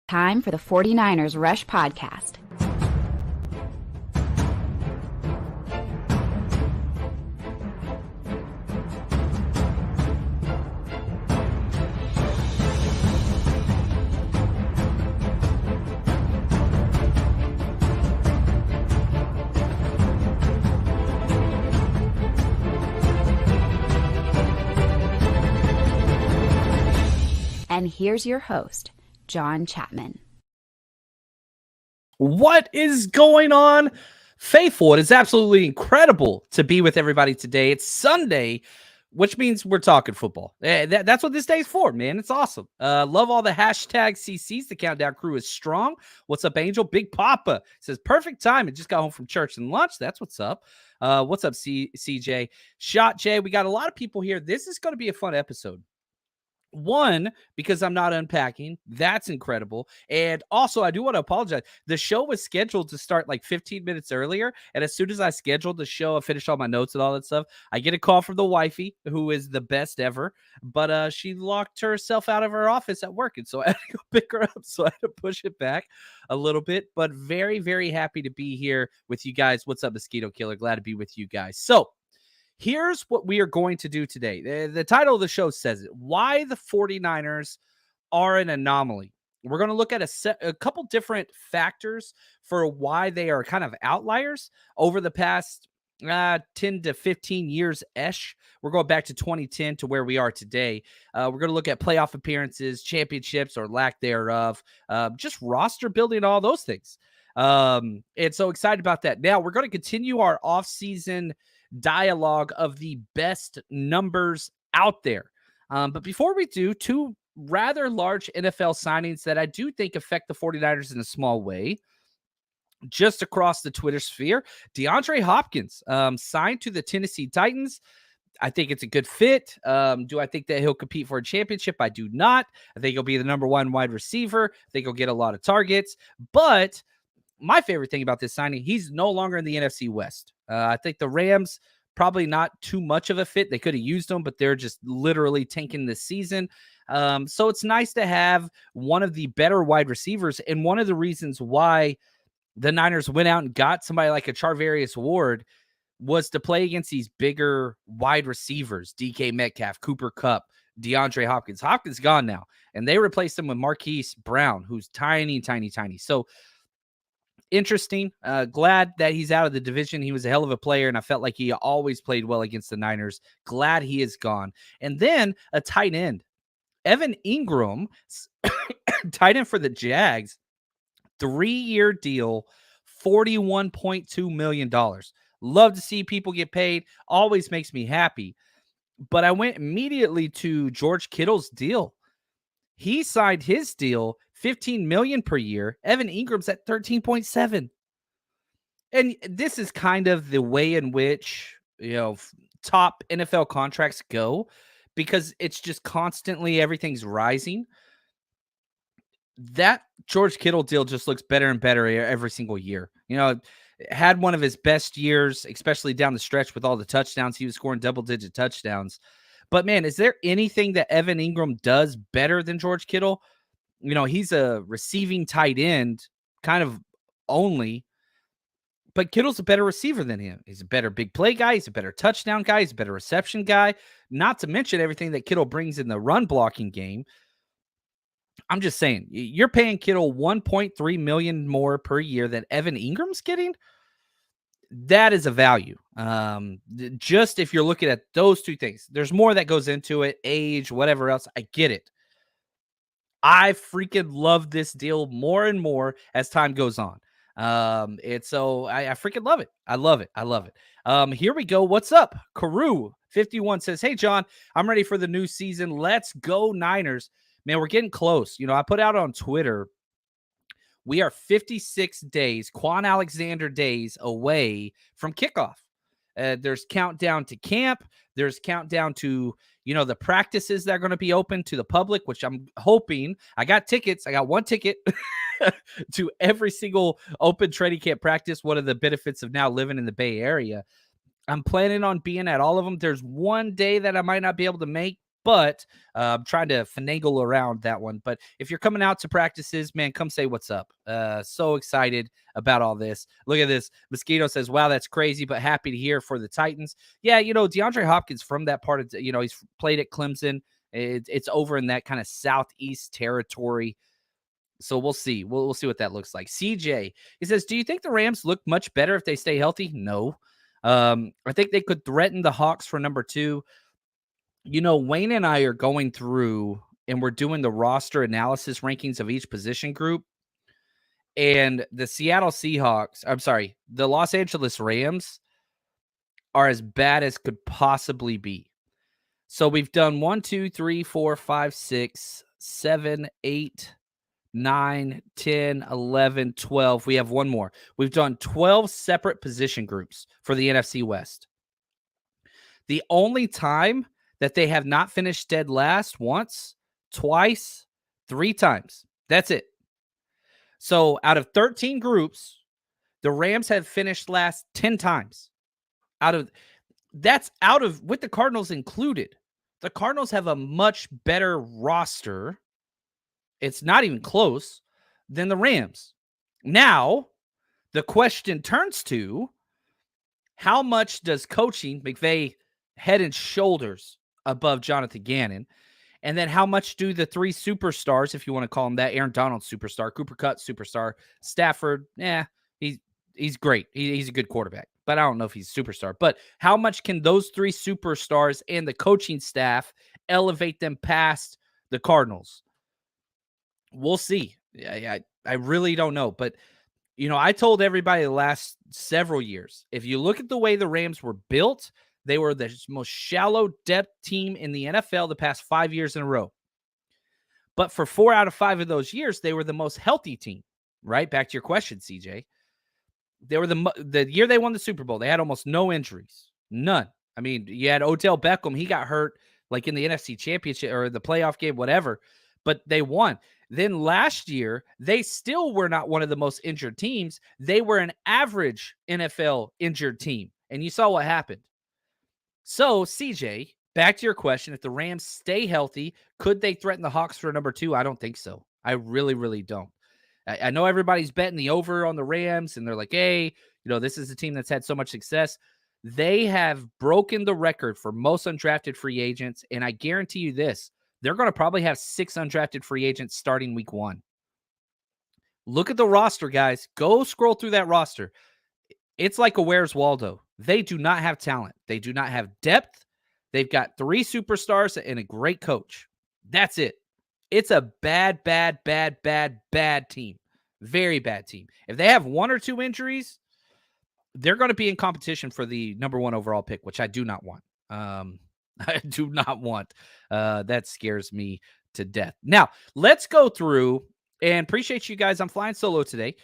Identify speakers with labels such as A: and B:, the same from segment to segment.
A: Time for the 49ers Rush Podcast. And here's your host, John Chapman.
B: What is going on, faithful? It is absolutely incredible to be with everybody today. It's Sunday, which means we're talking football. That's what this day is for, man. It's awesome. Love all the hashtag CCs. The countdown crew is strong. What's up, Angel? Big Papa says perfect time. It just got home from church and lunch. That's what's up. What's up, CJ? Shot Jay. We got a lot of people here. This is going to be a fun episode. One, because I'm not unpacking. That's incredible. And also, I do want to apologize. The show was scheduled to start like 15 minutes earlier. And as soon as I scheduled the show, I finished all my notes and all that stuff. I get a call from the wifey, who is the best ever. But she locked herself out of her office at work. And so I had to go pick her up. So I had to push it back a little bit. But very, very happy to be here with you guys. What's up, Mosquito Killer? Glad to be with you guys. So, here's what we are going to do today. The title of the show says it. Why the 49ers are an anomaly. We're going to look at a couple different factors for why they are kind of outliers over the past 10 to 15 years-ish. We're going back to 2010 to where we are today. We're going to look at playoff appearances, championships or lack thereof, just roster building, all those things. And so excited about that. Now, we're going to continue our offseason dialogue of the best numbers out there. But before we do, two rather large NFL signings that I do think affect the 49ers in a small way. Just across the Twitter sphere, DeAndre Hopkins signed to the Tennessee Titans. I think it's a good fit. Do I think that he'll compete for a championship? I do not. I think he'll be the number one wide receiver. I think he'll get a lot of targets. But my favorite thing about this signing, he's no longer in the NFC West. I think the Rams, probably not too much of a fit. They could have used him, but they're just literally tanking this season. So it's nice to have one of the better wide receivers. And one of the reasons why the Niners went out and got somebody like a Charvarius Ward was to play against these bigger wide receivers, DK Metcalf, Cooper Kupp, DeAndre Hopkins. Hopkins gone now, and they replaced him with Marquise Brown, who's tiny, tiny, tiny. So interesting. Glad that he's out of the division. He was a hell of a player, and I felt like he always played well against the Niners. Glad he is gone. And then a tight end, Evan Ingram, tight end for the Jags, 3-year deal, $41.2 million. Love to see people get paid. Always makes me happy. But I went immediately to George Kittle's deal. He signed his deal, $15 million per year. Evan Ingram's at 13.7. And this is kind of the way in which, top NFL contracts go, because it's just constantly everything's rising. That George Kittle deal just looks better and better every single year. Had one of his best years, especially down the stretch with all the touchdowns. He was scoring double-digit touchdowns. But, man, is there anything that Evan Ingram does better than George Kittle? He's a receiving tight end kind of only, but Kittle's a better receiver than him. He's a better big play guy. He's a better touchdown guy. He's a better reception guy, not to mention everything that Kittle brings in the run blocking game. I'm just saying, you're paying Kittle $1.3 million more per year than Evan Ingram's getting. That is a value. Just if you're looking at those two things, there's more that goes into it, age, whatever else. I get it. I freaking love this deal more and more as time goes on. And so I freaking love it. I love it. I love it. Here we go. What's up? Karu51 says, hey, John, I'm ready for the new season. Let's go Niners. Man, we're getting close. I put out on Twitter, we are 56 days, Quan Alexander days away from kickoff. There's countdown to camp. There's countdown to, the practices that are going to be open to the public, which I'm hoping. I got tickets. I got one ticket to every single open training camp practice. One of the benefits of now living in the Bay Area. I'm planning on being at all of them. There's one day that I might not be able to make. but I'm trying to finagle around that one. But if you're coming out to practices, man, come say what's up. So excited about all this. Look at this. Mosquito says, wow, that's crazy, but happy to hear for the Titans. Yeah, DeAndre Hopkins from that part of, he's played at Clemson. It's over in that kind of southeast territory. So we'll see. We'll see what that looks like. CJ, he says, do you think the Rams look much better if they stay healthy? No. I think they could threaten the Hawks for number 2. Wayne and I are going through and we're doing the roster analysis rankings of each position group. And the the Los Angeles Rams are as bad as could possibly be. So we've done 1, 2, 3, 4, 5, 6, 7, 8, 9, 10, 11, 12. We have one more. We've done 12 separate position groups for the NFC West. The only time that they have not finished dead last once, twice, 3 times. That's it. So out of 13 groups, the Rams have finished last 10 times. With the Cardinals included. The Cardinals have a much better roster. It's not even close than the Rams. Now, the question turns to how much does coaching McVay head and shoulders above Jonathan Gannon? And then how much do the 3 superstars, if you want to call them that, Aaron Donald superstar, Cooper Kupp superstar, Stafford, he's great. He's a good quarterback, but I don't know if he's a superstar. But how much can those 3 superstars and the coaching staff elevate them past the Cardinals? We'll see. I really don't know. But, I told everybody the last several years, if you look at the way the Rams were built, they were the most shallow depth team in the NFL the past 5 years in a row. But for 4 out of 5 of those years, they were the most healthy team, right? Back to your question, CJ. They were the year they won the Super Bowl. They had almost no injuries. None. I mean, you had Odell Beckham. He got hurt like in the NFC Championship or the playoff game, whatever, but they won. Then last year, they still were not one of the most injured teams. They were an average NFL injured team. And you saw what happened. So, CJ, back to your question. If the Rams stay healthy, could they threaten the Hawks for number 2? I don't think so. I really, really don't. I know everybody's betting the over on the Rams, and they're like, hey, this is a team that's had so much success. They have broken the record for most undrafted free agents, and I guarantee you this, they're going to probably have 6 undrafted free agents starting week 1. Look at the roster, guys. Go scroll through that roster. It's like a Where's Waldo. They do not have talent. They do not have depth. They've got 3 superstars and a great coach. That's it. It's a bad team. Very bad team. If they have 1 or 2 injuries, they're going to be in competition for the number 1 overall pick, which I do not want. I do not want. That scares me to death. Now, let's go through and appreciate you guys. I'm flying solo today.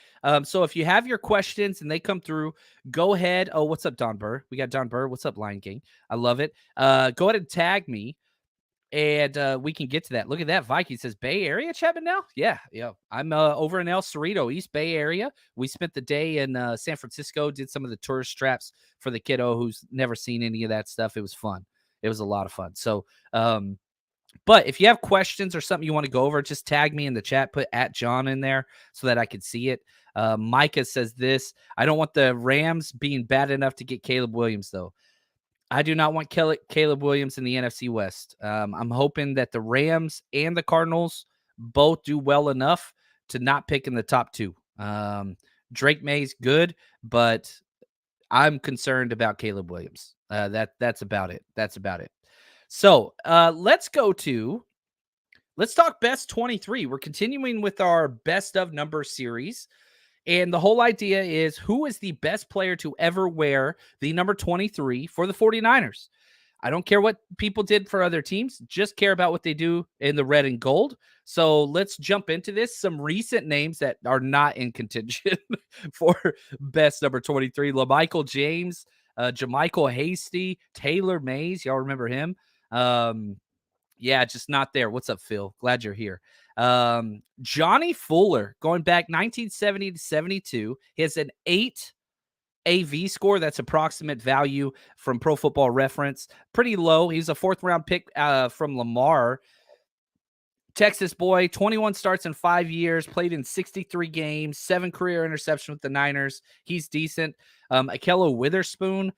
B: So if you have your questions and they come through, go ahead. Oh, what's up, Don Burr? We got Don Burr. What's up, Lion King? I love it. Go ahead and tag me. And we can get to that. Look at that. Viking says Bay Area, Chapman now? Yeah. I'm over in El Cerrito, East Bay Area. We spent the day in San Francisco, did some of the tourist traps for the kiddo who's never seen any of that stuff. It was fun. It was a lot of fun. So, but if you have questions or something you want to go over, just tag me in the chat, put @John in there so that I can see it. Micah says this, I don't want the Rams being bad enough to get Caleb Williams, though. I do not want Caleb Williams in the NFC West. I'm hoping that the Rams and the Cardinals both do well enough to not pick in the top 2. Drake May's good, but I'm concerned about Caleb Williams. That's about it. That's about it. So let's talk best 23. We're continuing with our best of number series. And the whole idea is, who is the best player to ever wear the number 23 for the 49ers? I don't care what people did for other teams, just care about what they do in the red and gold. So let's jump into this. Some recent names that are not in contention for best number 23. LaMichael James, Jermichael Hasty, Taylor Mays. Y'all remember him? Yeah, just not there. What's up, Phil? Glad you're here. Johnny Fuller, going back 1970 to 72. He has an 8 AV score, that's approximate value from Pro Football Reference, pretty low. He's a 4th-round pick from Lamar. Texas boy, 21 starts in 5 years, played in 63 games, 7 career interceptions with the Niners. He's decent. Akello Witherspoon,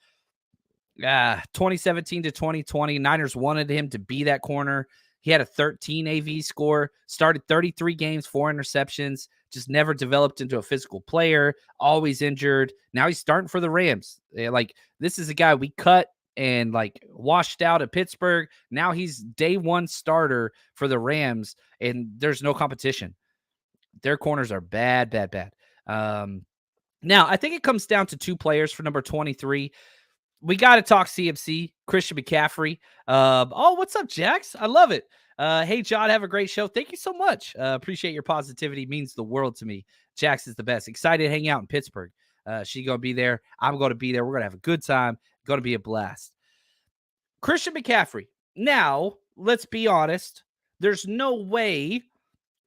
B: 2017 to 2020, Niners wanted him to be that corner. He had a 13 AV score, started 33 games, 4 interceptions, just never developed into a physical player, always injured. Now he's starting for the Rams. Like, this is a guy we cut and like washed out at Pittsburgh. Now he's day one starter for the Rams, and there's no competition. Their corners are bad, bad, bad. Now, I think it comes down to 2 players for number 23. We got to talk CMC, Christian McCaffrey. What's up, Jax? I love it. Hey, John, have a great show. Thank you so much. Appreciate your positivity. Means the world to me. Jax is the best. Excited to hang out in Pittsburgh. She's going to be there. I'm going to be there. We're going to have a good time. Going to be a blast. Christian McCaffrey. Now, let's be honest. There's no way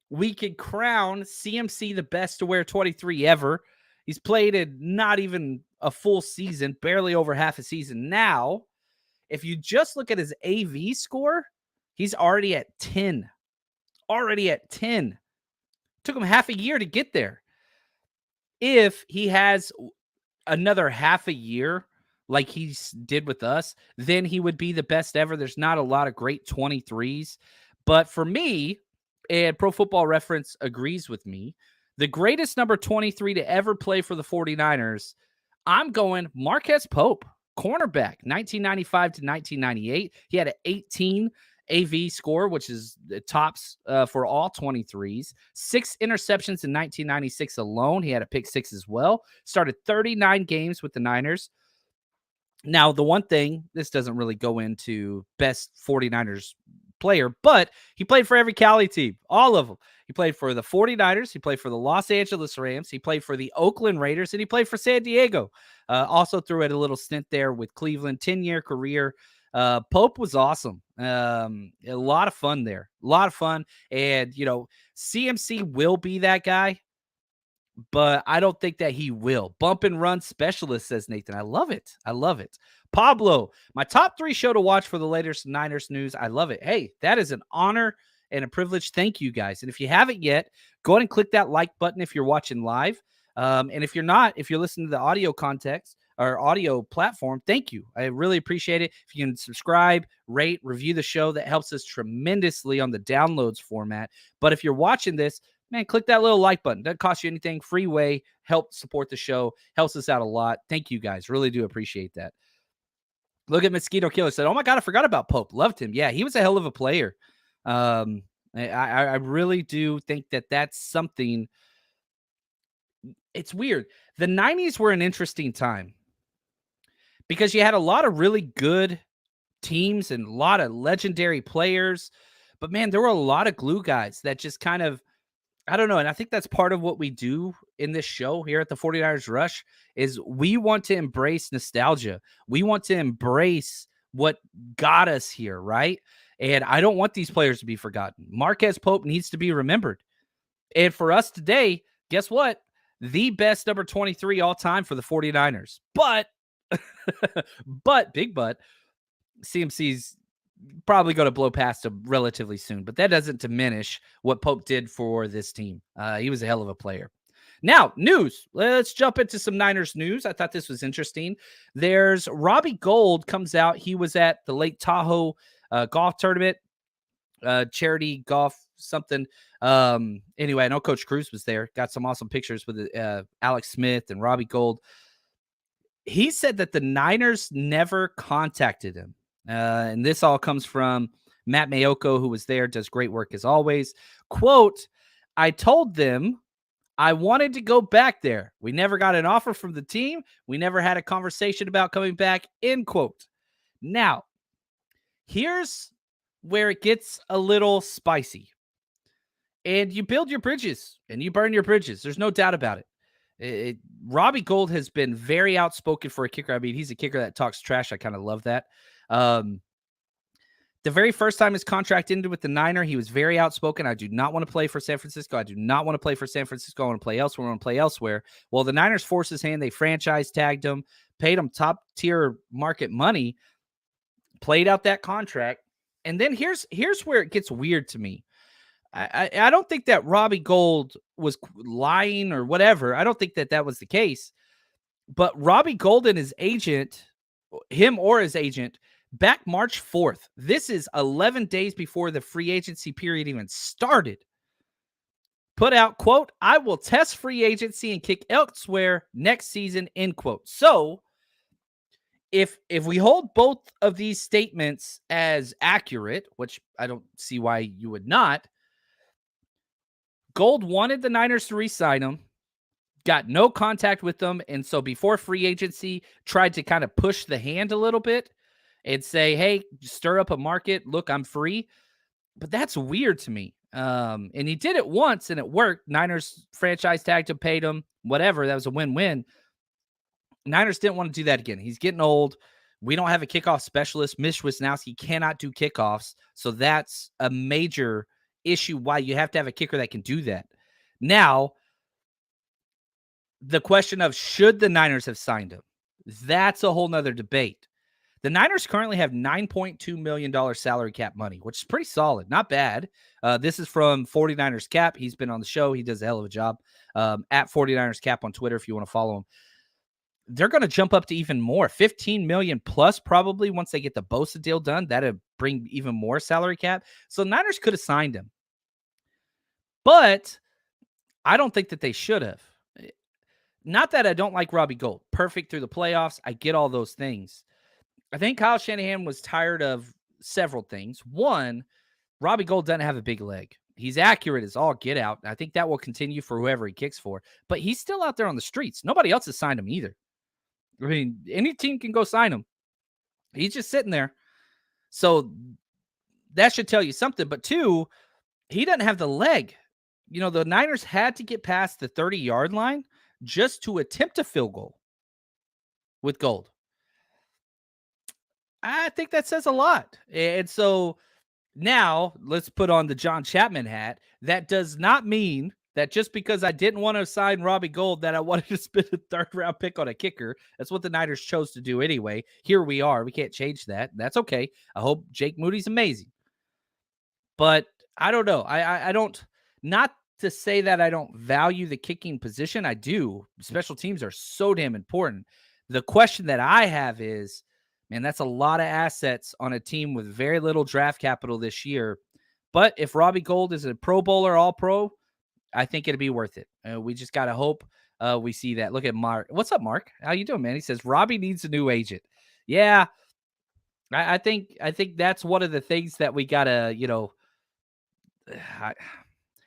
B: we could crown CMC the best to wear 23 ever. He's played in not even a full season, barely over half a season. Now, if you just look at his AV score, he's already at 10. Already at 10. Took him half a year to get there. If he has another half a year like he did with us, then he would be the best ever. There's not a lot of great 23s. But for me, and Pro Football Reference agrees with me, the greatest number 23 to ever play for the 49ers, I'm going Marquez Pope, cornerback, 1995 to 1998. He had an 18 AV score, which is the tops for all 23s. 6 interceptions in 1996 alone. He had a pick 6 as well. Started 39 games with the Niners. Now, the one thing, this doesn't really go into best 49ers player, but he played for every Cali team, all of them. He played for the 49ers. He played for the Los Angeles Rams. He played for the Oakland Raiders, and he played for San Diego. Also threw at a little stint there with Cleveland, 10-year career. Pope was awesome. A lot of fun there. A lot of fun. And, CMC will be that guy, but I don't think that he will. Bump and run specialist, says Nathan. I love it. I love it. Pablo, my top 3 show to watch for the latest Niners news. I love it. Hey, that is an honor and a privilege. Thank you, guys. And if you haven't yet, go ahead and click that like button if you're watching live. And if you're not, if you're listening to the audio context or audio platform, thank you. I really appreciate it. If you can subscribe, rate, review the show, that helps us tremendously on the downloads format. But if you're watching this, man, click that little like button. Doesn't cost you anything. Free way. Help support the show. Helps us out a lot. Thank you, guys. Really do appreciate that. Look at Mosquito Killer. Said, oh, my God, I forgot about Pope. Loved him. Yeah, he was a hell of a player. I really do think that that's something. It's weird. The 90s were an interesting time because you had a lot of really good teams and a lot of legendary players. But, man, there were a lot of glue guys that just kind of, I don't know. And I think that's part of what we do in this show here at the 49ers Rush is we want to embrace nostalgia. We want to embrace what got us here, right? And I don't want these players to be forgotten. Marquez Pope needs to be remembered. And for us today, guess what? The best number 23 all time for the 49ers. But, big but, CMC's probably going to blow past him relatively soon, but that doesn't diminish what Pope did for this team. He was a hell of a player. Now, news. Let's jump into some Niners news. I thought this was interesting. There's Robbie Gould comes out. He was at the Lake Tahoe golf tournament, charity golf something. Anyway, I know Coach Cruz was there. Got some awesome pictures with Alex Smith and Robbie Gould. He said that the Niners never contacted him. And this all comes from Matt Mayoko, who was there, does great work as always. Quote, I told them I wanted to go back there. We never got an offer from the team. We never had a conversation about coming back, end quote. Now, here's where it gets a little spicy. And you build your bridges and you burn your bridges. There's no doubt about it. Robbie Gould has been very outspoken for a kicker. I mean, he's a kicker that talks trash. I kind of love that. The very first time his contract ended with the Niner, he was very outspoken. I do not want to play for San Francisco. I do not want to play for San Francisco. I want to play elsewhere. I want to play elsewhere. Well, the Niners forced his hand. They franchise tagged him, paid him top tier market money, played out that contract. And then here's where it gets weird to me. I don't think that Robbie Gould was lying or whatever. I don't think that was the case. But Robbie Gould and his agent, him or his agent, back March 4th, this is 11 days before the free agency period even started, put out, quote, "I will test free agency and kick elsewhere next season," end quote. So if we hold both of these statements as accurate, which I don't see why you would not, Gould wanted the Niners to re-sign him, got no contact with them, and so before free agency, tried to kind of push the hand a little bit and say, hey, stir up a market. Look, I'm free. But that's weird to me. And he did it once and it worked. Niners franchise tagged him, paid him, whatever. That was a win-win. Niners didn't want to do that again. He's getting old. We don't have a kickoff specialist. Mitch Wisnowski cannot do kickoffs. So that's a major issue why you have to have a kicker that can do that. Now, the question of should the Niners have signed him? That's a whole nother debate. The Niners currently have $9.2 million salary cap money, which is pretty solid. Not bad. This is from 49ers Cap. He's been on the show. He does a hell of a job. At 49ers Cap on Twitter if you want to follow him. They're going to jump up to even more. 15 million plus probably once they get the Bosa deal done. That'll bring even more salary cap. So Niners could have signed him. But I don't think that they should have. Not that I don't like Robbie Gould. Perfect through the playoffs. I get all those things. I think Kyle Shanahan was tired of several things. One, Robbie Gould doesn't have a big leg. He's accurate as all get out. I think that will continue for whoever he kicks for. But he's still out there on the streets. Nobody else has signed him either. I mean, any team can go sign him. He's just sitting there. So that should tell you something. But two, he doesn't have the leg. You know, the Niners had to get past the 30-yard line just to attempt a field goal with Gould. I think that says a lot. And so now let's put on the John Chapman hat. That does not mean that just because I didn't want to sign Robbie Gould that I wanted to spend a third-round pick on a kicker. That's what the Niners chose to do anyway. Here we are. We can't change that. That's okay. I hope Jake Moody's amazing. But I don't know. I don't, not to say that I don't value the kicking position. I do. Special teams are so damn important. The question that I have is, man, that's a lot of assets on a team with very little draft capital this year. But if Robbie Gould is a Pro Bowler, All-Pro, I think it'd be worth it. We just got to hope we see that. Look at Mark. What's up, Mark? How you doing, man? He says, Robbie needs a new agent. Yeah, I think that's one of the things that we got to, you know,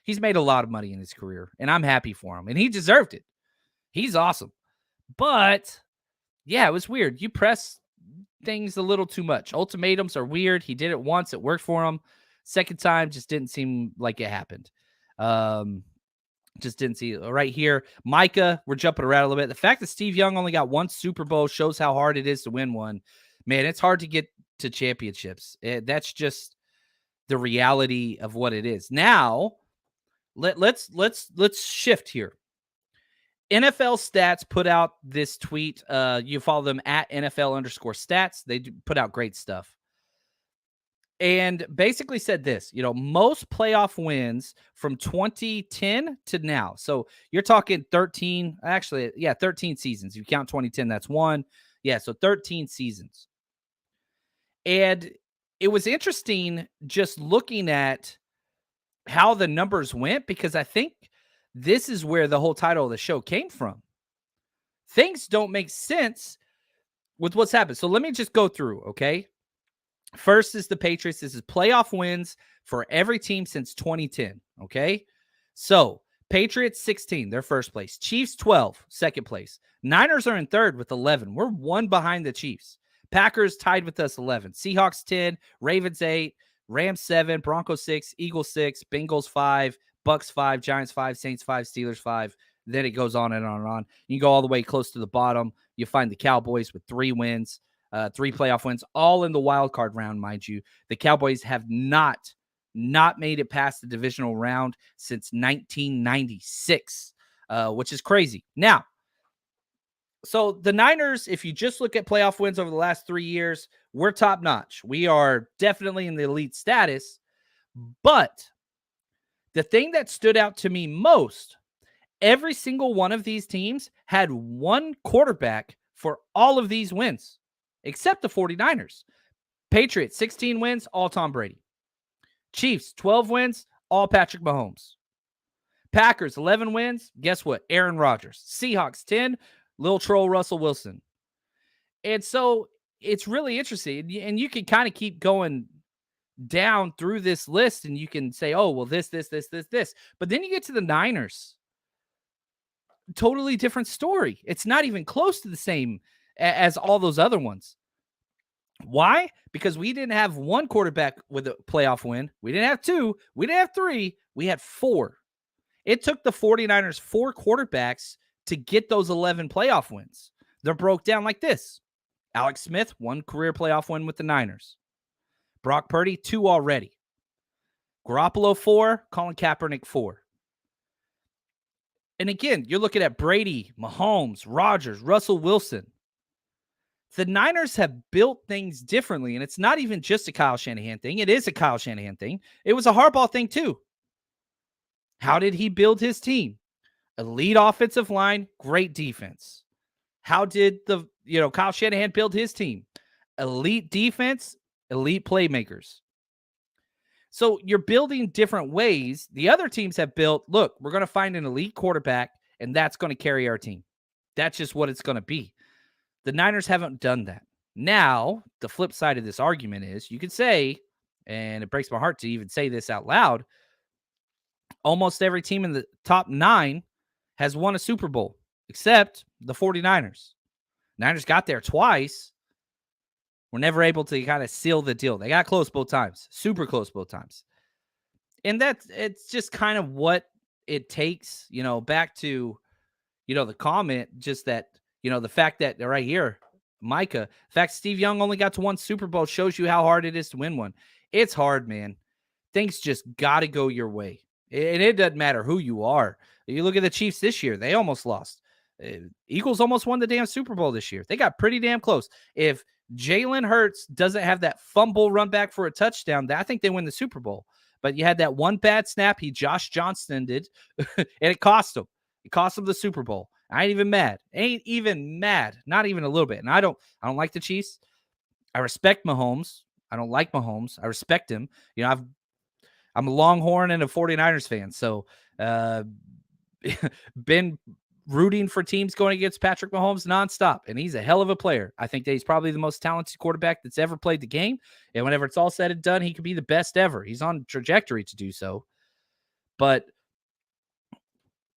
B: he's made a lot of money in his career, and I'm happy for him, and he deserved it. He's awesome. But, yeah, it was weird. You press things a little too much. Ultimatums are weird. He did it once. It worked for him. Second time just didn't seem like it happened. Just didn't see it. Right here. Micah, we're jumping around a little bit. The fact that Steve Young only got one Super Bowl shows how hard it is to win one. Man, it's hard to get to championships. That's just the reality of what it is. Now, let's shift here. NFL Stats put out this tweet. You follow them at NFL_stats. They put out great stuff. And basically said this, you know, most playoff wins from 2010 to now. So you're talking 13 seasons. You count 2010, that's one. Yeah, so 13 seasons. And it was interesting just looking at how the numbers went, because I think this is where the whole title of the show came from. Things don't make sense with what's happened. So let me just go through, okay? First is the Patriots. This is playoff wins for every team since 2010, okay? So Patriots 16, they're first place. Chiefs 12, second place. Niners are in third with 11. We're one behind the Chiefs. Packers tied with us 11. Seahawks 10, Ravens 8, Rams 7, Broncos 6, Eagles 6, Bengals 5, Bucks 5, Giants 5, Saints 5, Steelers 5. Then it goes on and on and on. You can go all the way close to the bottom. You find the Cowboys with 3 wins. 3 playoff wins, all in the wild card round, mind you. The Cowboys have not made it past the divisional round since 1996, which is crazy. Now, so the Niners, if you just look at playoff wins over the last 3 years, we're top notch. We are definitely in the elite status. But the thing that stood out to me most, every single one of these teams had one quarterback for all of these wins, except the 49ers. Patriots, 16 wins, all Tom Brady. Chiefs, 12 wins, all Patrick Mahomes. Packers, 11 wins, guess what? Aaron Rodgers. Seahawks, 10, Lil Troll Russell Wilson. And so it's really interesting. And you can kind of keep going down through this list and you can say, oh, well, this. But then you get to the Niners. Totally different story. It's not even close to the same as all those other ones. Why? Because we didn't have one quarterback with a playoff win. We didn't have 2. We didn't have 3. We had 4. It took the 49ers 4 quarterbacks to get those 11 playoff wins. They're broke down like this. Alex Smith, 1 career playoff win with the Niners. Brock Purdy, 2 already. Garoppolo, 4. Colin Kaepernick, 4. And again, you're looking at Brady, Mahomes, Rodgers, Russell Wilson. The Niners have built things differently, and it's not even just a Kyle Shanahan thing. It is a Kyle Shanahan thing. It was a Harbaugh thing too. How did he build his team? Elite offensive line, great defense. How did Kyle Shanahan build his team? Elite defense, elite playmakers. So you're building different ways. The other teams have built, look, we're going to find an elite quarterback, and that's going to carry our team. That's just what it's going to be. The Niners haven't done that. Now, the flip side of this argument is you could say, and it breaks my heart to even say this out loud, almost every team in the top 9 has won a Super Bowl, except the 49ers. Niners got there twice. Were never able to kind of seal the deal. They got close both times, super close both times. And it's just kind of what it takes, back to, the comment, just that, the fact that right here, Micah, the fact Steve Young only got to 1 Super Bowl shows you how hard it is to win one. It's hard, man. Things just got to go your way. And it doesn't matter who you are. You look at the Chiefs this year, they almost lost. Eagles almost won the damn Super Bowl this year. They got pretty damn close. If Jalen Hurts doesn't have that fumble run back for a touchdown, I think they win the Super Bowl. But you had that one bad snap Josh Johnston did, and it cost him. It cost him the Super Bowl. I ain't even mad. Not even a little bit. And I don't like the Chiefs. I respect Mahomes. I don't like Mahomes. I respect him. I'm a Longhorn and a 49ers fan. So been rooting for teams going against Patrick Mahomes nonstop. And he's a hell of a player. I think that he's probably the most talented quarterback that's ever played the game. And whenever it's all said and done, he could be the best ever. He's on trajectory to do so. But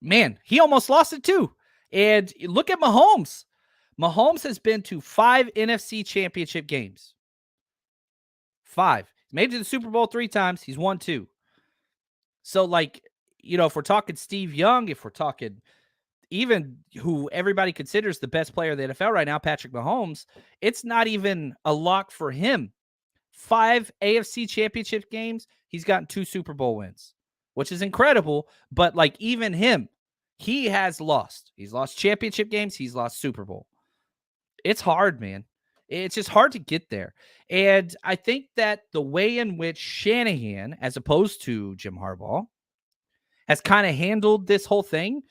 B: man, he almost lost it too. And look at Mahomes. Mahomes has been to 5 NFC championship games. 5. He's made it to the Super Bowl 3 times. He's won 2. So, if we're talking Steve Young, if we're talking even who everybody considers the best player in the NFL right now, Patrick Mahomes, it's not even a lock for him. 5 AFC championship games, he's gotten 2 Super Bowl wins, which is incredible. But even him, he has lost. He's lost championship games. He's lost Super Bowl. It's hard, man. It's just hard to get there. And I think that the way in which Shanahan, as opposed to Jim Harbaugh, has kind of handled this whole thing,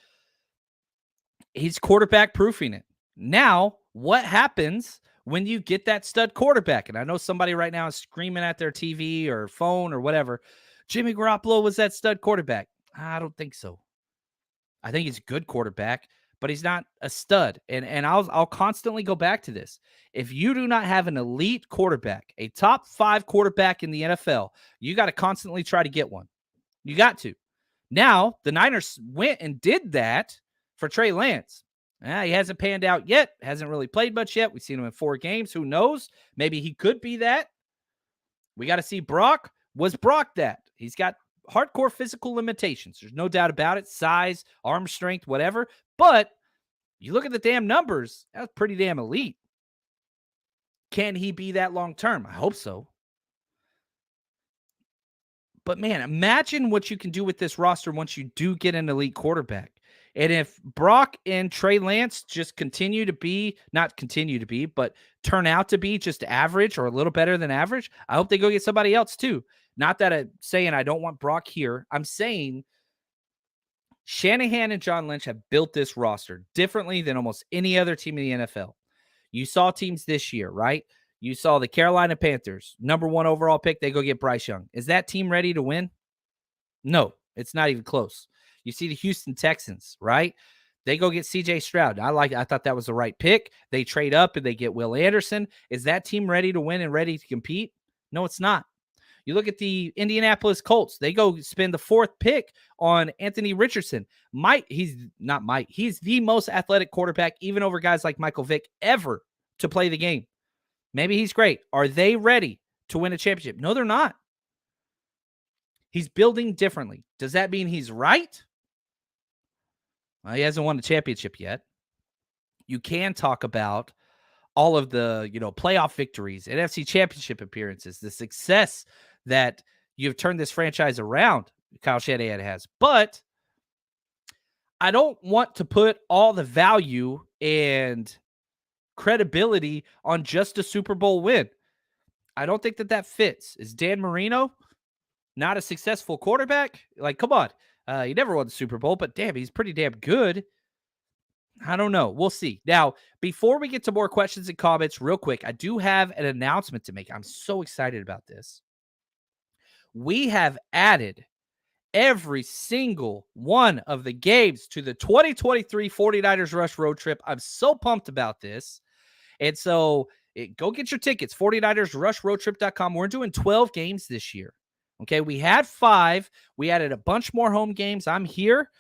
B: he's quarterback proofing it. Now, what happens when you get that stud quarterback? And I know somebody right now is screaming at their TV or phone or whatever. Jimmy Garoppolo was that stud quarterback. I don't think so. I think he's a good quarterback, but he's not a stud. And I'll constantly go back to this. If you do not have an elite quarterback, a top 5 quarterback in the NFL, you got to constantly try to get one. You got to. Now, the Niners went and did that for Trey Lance. He hasn't panned out yet. Hasn't really played much yet. We've seen him in 4 games. Who knows? Maybe he could be that. We got to see Brock. Was Brock that? He's got hardcore physical limitations. There's no doubt about it. Size, arm strength, whatever. But you look at the damn numbers. That's pretty damn elite. Can he be that long term? I hope so. But man, imagine what you can do with this roster once you do get an elite quarterback. And if Brock and Trey Lance just not continue to be, but turn out to be just average or a little better than average, I hope they go get somebody else too. Not that I'm saying I don't want Brock here. I'm saying Shanahan and John Lynch have built this roster differently than almost any other team in the NFL. You saw teams this year, right? You saw the Carolina Panthers, number 1 overall pick. They go get Bryce Young. Is that team ready to win? No, it's not even close. You see the Houston Texans, right? They go get CJ Stroud. I thought that was the right pick. They trade up and they get Will Anderson. Is that team ready to win and ready to compete? No, it's not. You look at the Indianapolis Colts. They go spend the 4th pick on Anthony Richardson. He's the most athletic quarterback, even over guys like Michael Vick, ever to play the game. Maybe he's great. Are they ready to win a championship? No, they're not. He's building differently. Does that mean he's right? Well, he hasn't won a championship yet. You can talk about all of the, playoff victories, NFC championship appearances, the success that you've turned this franchise around, Kyle Shanahan has. But I don't want to put all the value and credibility on just a Super Bowl win. I don't think that fits. Is Dan Marino not a successful quarterback? Like, come on. He never won the Super Bowl, but damn, he's pretty damn good. I don't know. We'll see. Now, before we get to more questions and comments, real quick, I do have an announcement to make. I'm so excited about this. We have added every single one of the games to the 2023 49ers Rush Road Trip. I'm so pumped about this. And so go get your tickets, 49ersrushroadtrip.com. We're doing 12 games this year. Okay, we had 5. We added a bunch more home games. I'm here.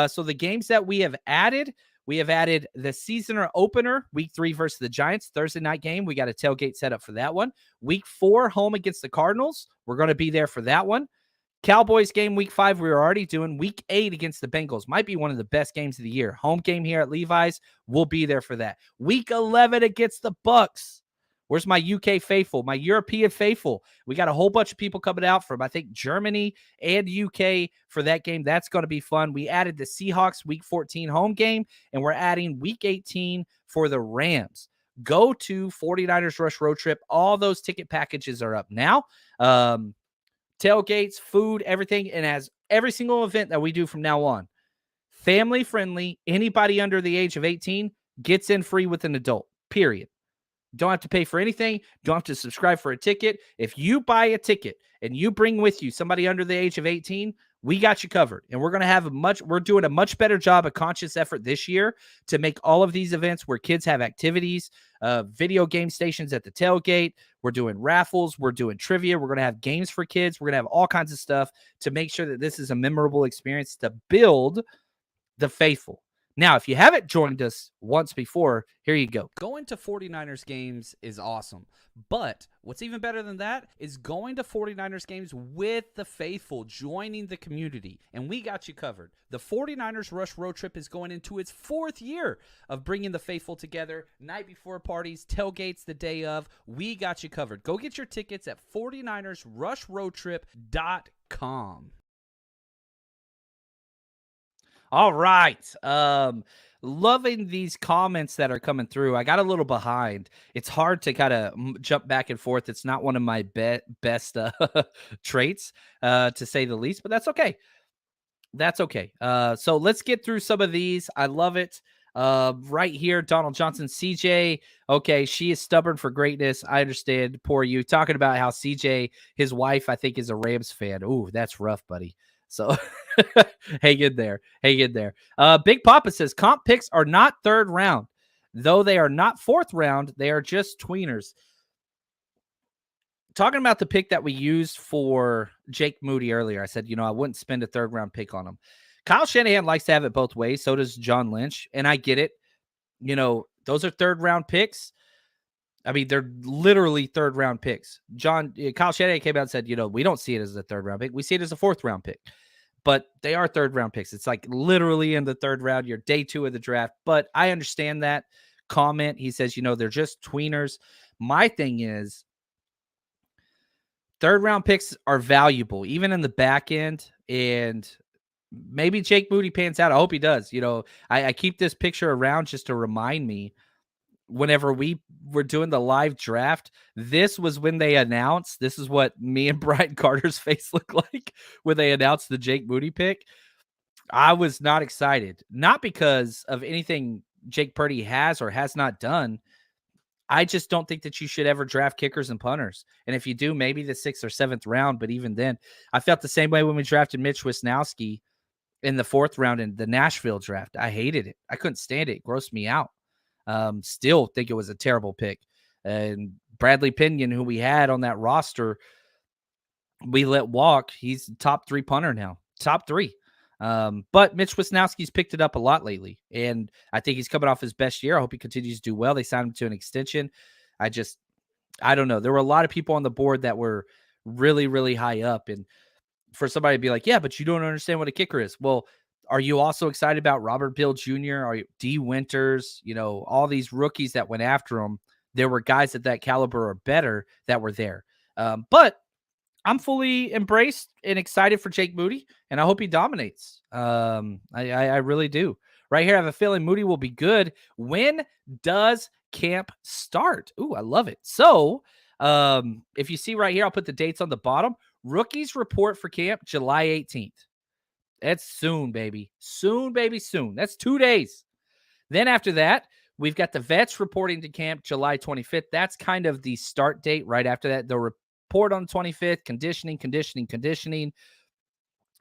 B: So the games that we have added the season opener, week 3 versus the Giants, Thursday night game. We got a tailgate set up for that one. Week 4, home against the Cardinals. We're going to be there for that one. Cowboys game week 5, we were already doing. Week 8 against the Bengals might be one of the best games of the year. Home game here at Levi's. We'll be there for that. Week 11 against the Bucks. Where's my UK faithful, my European faithful? We got a whole bunch of people coming out from, I think, Germany and UK for that game. That's going to be fun. We added the Seahawks week 14 home game, and we're adding week 18 for the Rams. Go to 49ers Rush Road Trip. All those ticket packages are up now. Tailgates, food, everything. And as every single event that we do from now on, family friendly, anybody under the age of 18 gets in free with an adult, period. Don't have to pay for anything. Don't have to subscribe for a ticket. If you buy a ticket and you bring with you somebody under the age of 18, we got you covered. And we're going to have we're doing a much better job, a conscious effort this year to make all of these events where kids have activities, video game stations at the tailgate. We're doing raffles. We're doing trivia. We're going to have games for kids. We're going to have all kinds of stuff to make sure that this is a memorable experience to build the faithful. Now, if you haven't joined us once before, here you go.
C: Going to 49ers games is awesome. But what's even better than that is going to 49ers games with the faithful, joining the community. And we got you covered. The 49ers Rush Road Trip is going into its 4th year of bringing the faithful together. Night before parties, tailgates the day of. We got you covered. Go get your tickets at 49ersrushroadtrip.com.
B: All right. Loving these comments that are coming through. I got a little behind. It's hard to kind of jump back and forth. It's not one of my best traits, to say the least, but that's okay. That's okay. So let's get through some of these. I love it. Right here, Donald Johnson, CJ. Okay, she is stubborn for greatness. I understand. Poor you. Talking about how CJ, his wife, I think, is a Rams fan. Ooh, that's rough, buddy. So hang in there. Hang in there. Big Papa says comp picks are not 3rd round. Though they are not 4th round, they are just tweeners. Talking about the pick that we used for Jake Moody earlier, I said, I wouldn't spend a 3rd round pick on him. Kyle Shanahan likes to have it both ways. So does John Lynch. And I get it. Those are 3rd round picks. I mean, they're literally 3rd round picks. Kyle Shanahan came out and said, we don't see it as a 3rd round pick. We see it as a 4th round pick. But they are 3rd round picks. It's like literally in the 3rd round, you're day 2 of the draft. But I understand that comment. He says, they're just tweeners. My thing is, third round picks are valuable, even in the back end. And maybe Jake Moody pans out. I hope he does. I keep this picture around just to remind me whenever we were doing the live draft, this was when they announced, this is what me and Brian Carter's face looked like when they announced the Jake Moody pick. I was not excited, not because of anything Jake Purdy has or has not done. I just don't think that you should ever draft kickers and punters. And if you do, maybe the 6th or 7th round. But even then, I felt the same way when we drafted Mitch Wisnowski in the 4th round in the Nashville draft. I hated it. I couldn't stand it. It grossed me out. Still think it was a terrible pick. And Bradley Pinion, who we had on that roster, we let walk. He's top 3 punter now. Top 3. But Mitch Wisnowski's picked it up a lot lately, and I think he's coming off his best year. I hope he continues to do well. They signed him to an extension. I don't know. There were a lot of people on the board that were really, really high up, and for somebody to be like, yeah, but you don't understand what a kicker is. Well, are you also excited about Robert Bill Jr.? Are you D. Winters? All these rookies that went after him. There were guys at that caliber or better that were there. But I'm fully embraced and excited for Jake Moody, and I hope he dominates. I really do. Right here, I have a feeling Moody will be good. When does camp start? Ooh, I love it. So if you see right here, I'll put the dates on the bottom. Rookies report for camp July 18th. That's soon, baby. Soon, baby, soon. That's 2 days. Then after that, we've got the vets reporting to camp July 25th. That's kind of the start date. Right after that, they'll report on the 25th, conditioning.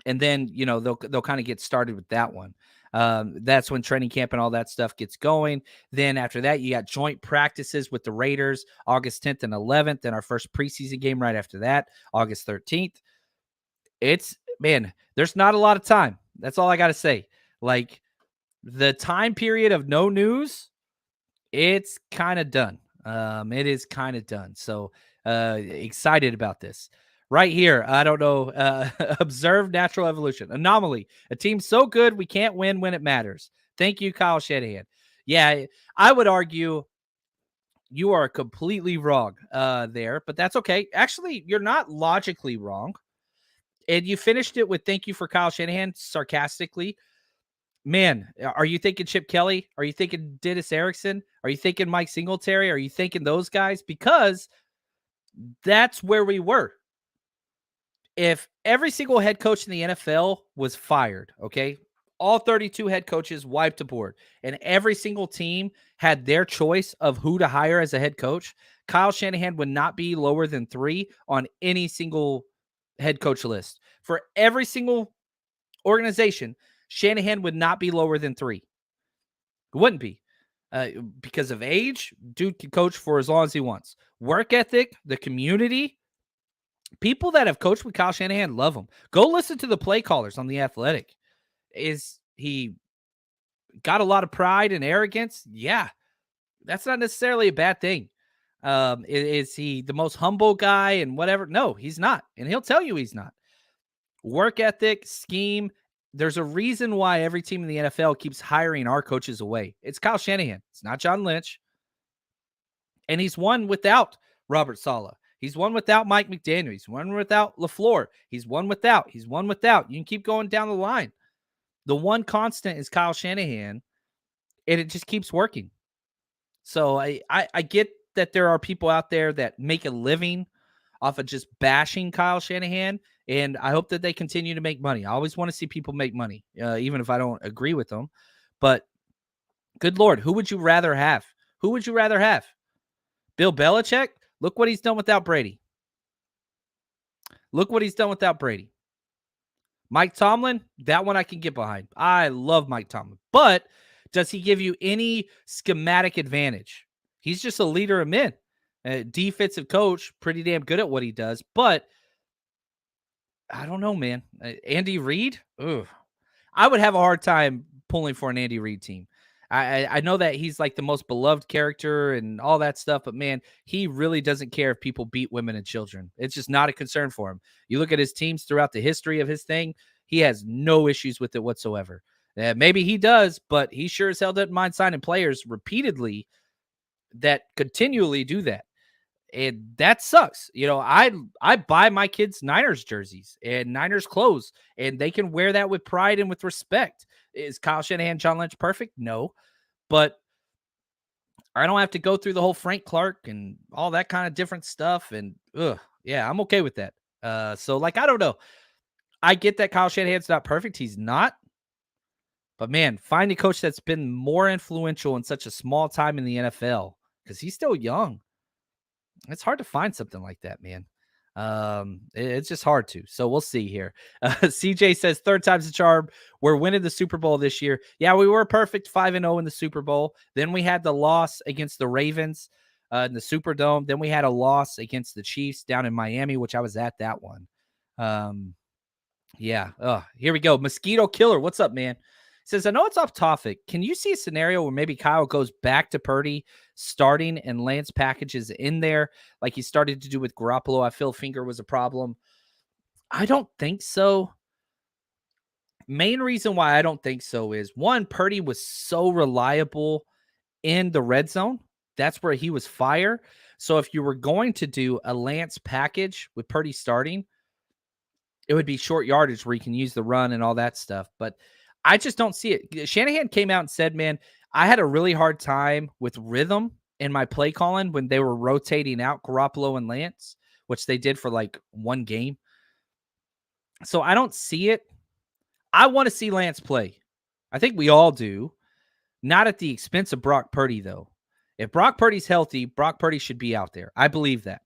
B: And then, they'll kind of get started with that one. That's when training camp and all that stuff gets going. Then after that, you got joint practices with the Raiders, August 10th and 11th. Then our first preseason game right after that, August 13th. There's not a lot of time. That's all I got to say. Like, the time period of no news, it's kind of done. It is kind of done. So excited about this. Right here, I don't know, observe natural evolution. Anomaly, a team so good we can't win when it matters. Thank you, Kyle Shanahan. Yeah, I would argue you are completely wrong there, but that's okay. Actually, you're not logically wrong. And you finished it with thank you for Kyle Shanahan sarcastically. Man, are you thinking Chip Kelly? Are you thinking Dennis Erickson? Are you thinking Mike Singletary? Are you thinking those guys? Because that's where we were. If every single head coach in the NFL was fired, okay, all 32 head coaches wiped the board, and every single team had their choice of who to hire as a head coach, Kyle Shanahan would not be lower than 3 on any single head coach list. For every single organization, Shanahan would not be lower than 3. It wouldn't be. Because of age, dude can coach for as long as he wants. Work ethic, the community, people that have coached with Kyle Shanahan love him. Go listen to the play callers on The Athletic. Is he got a lot of pride and arrogance? Yeah. That's not necessarily a bad thing. Is he the most humble guy and whatever? No, he's not. And he'll tell you he's not. Work ethic, scheme. There's a reason why every team in the NFL keeps hiring our coaches away. It's Kyle Shanahan. It's not John Lynch. And he's won without Robert Saleh. He's won without Mike McDaniel. He's won without LaFleur. He's won without. You can keep going down the line. The one constant is Kyle Shanahan, and it just keeps working. So I get that there are people out there that make a living off of just bashing Kyle Shanahan, and I hope that they continue to make money. I always want to see people make money, even if I don't agree with them. But good Lord, who would you rather have? Who would you rather have? Bill Belichick? Look what he's done without Brady. Mike Tomlin, that one I can get behind. I love Mike Tomlin. But does he give you any schematic advantage? He's just a leader of men. Defensive coach, pretty damn good at what he does. But I don't know, man. Andy Reid? Ugh. I would have a hard time pulling for an Andy Reid team. I know that he's like the most beloved character and all that stuff, but man, he really doesn't care if people beat women and children. It's just not a concern for him. You look at his teams throughout the history of his thing, he has no issues with it whatsoever. Maybe he does, but he sure as hell doesn't mind signing players repeatedly that continually do that. And that sucks. I buy my kids Niners jerseys and Niners clothes, and they can wear that with pride and with respect. Is Kyle Shanahan, John Lynch perfect? No. But I don't have to go through the whole Frank Clark and all that kind of different stuff. And yeah, I'm okay with that. So I don't know. I get that Kyle Shanahan's not perfect. He's not. But man, find a coach that's been more influential in such a small time in the NFL, because he's still young. It's hard to find something like that, man. It's just hard to. So we'll see here. CJ says, third time's the charm. We're winning the Super Bowl this year. Yeah, we were perfect 5-0 in the Super Bowl. Then we had the loss against the Ravens in the Superdome. Then we had a loss against the Chiefs down in Miami, which I was at that one. Yeah. Here we go. Mosquito Killer. What's up, man? Says, I know it's off topic. Can you see a scenario where maybe Kyle goes back to Purdy starting and Lance packages in there like he started to do with Garoppolo? I feel finger was a problem. I don't think so. Main reason why I don't think so is, one, Purdy was so reliable in the red zone. That's where he was fire. So if you were going to do a Lance package with Purdy starting, it would be short yardage where you can use the run and all that stuff. But I just don't see it. Shanahan came out and said, man, I had a really hard time with rhythm in my play calling when they were rotating out Garoppolo and Lance, which they did for one game. So I don't see it. I want to see Lance play. I think we all do. Not at the expense of Brock Purdy, though. If Brock Purdy's healthy, Brock Purdy should be out there. I believe that.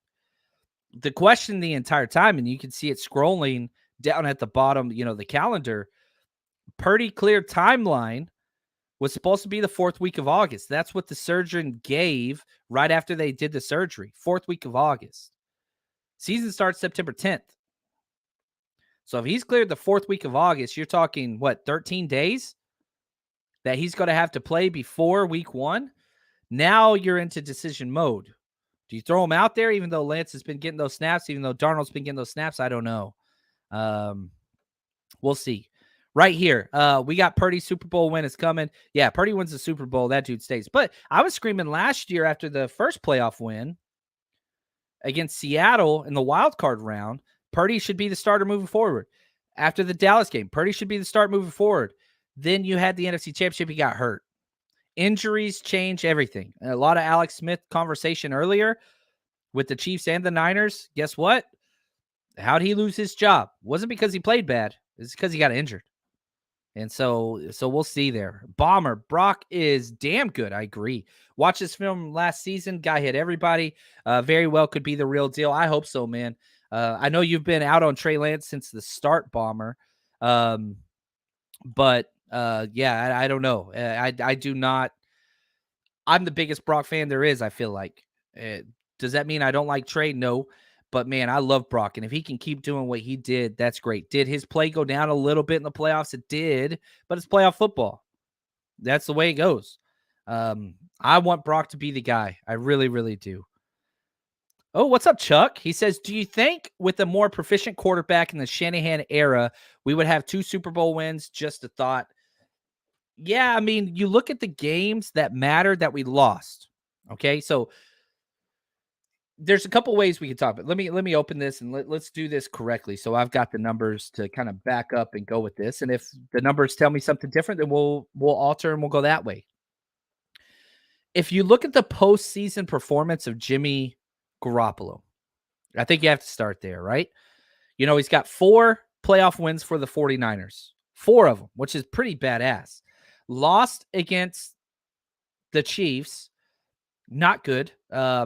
B: The question the entire time, and you can see it scrolling down at the bottom, the calendar, Purdy cleared timeline was supposed to be the 4th week of August. That's what the surgeon gave right after they did the surgery. 4th week of August. Season starts September 10th. So if he's cleared the 4th week of August, you're talking, 13 days that he's going to have to play before week 1? Now you're into decision mode. Do you throw him out there even though Lance has been getting those snaps, even though Darnold's been getting those snaps? I don't know. We'll see. Right here, we got Purdy Super Bowl win is coming. Yeah, Purdy wins the Super Bowl. That dude stays. But I was screaming last year after the first playoff win against Seattle in the wild card round, Purdy should be the starter moving forward. After the Dallas game, Purdy should be the start moving forward. Then you had the NFC Championship. He got hurt. Injuries change everything. A lot of Alex Smith conversation earlier with the Chiefs and the Niners. Guess what? How'd he lose his job? Wasn't because he played bad. It's because he got injured. And so we'll see there. Bomber, Brock is damn good. I agree. Watch this film last season. Guy hit everybody. Very well could be the real deal. I hope so, man. I know you've been out on Trey Lance since the start, Bomber. But yeah, I don't know. I do not. I'm the biggest Brock fan there is, I feel like. Does that mean I don't like Trey? No. But, man, I love Brock, and if he can keep doing what he did, that's great. Did his play go down a little bit in the playoffs? It did, but it's playoff football. That's the way it goes. I want Brock to be the guy. I really, really do. Oh, what's up, Chuck? He says, do you think with a more proficient quarterback in the Shanahan era, we would have 2 Super Bowl wins? Just a thought. Yeah, I mean, you look at the games that mattered that we lost. Okay, so there's a couple ways we can talk, but let me open this and let's do this correctly. So I've got the numbers to kind of back up and go with this. And if the numbers tell me something different, then we'll alter and we'll go that way. If you look at the postseason performance of Jimmy Garoppolo, I think you have to start there, right? He's got 4 playoff wins for the 49ers, 4 of them, which is pretty badass. Lost against the Chiefs, not good.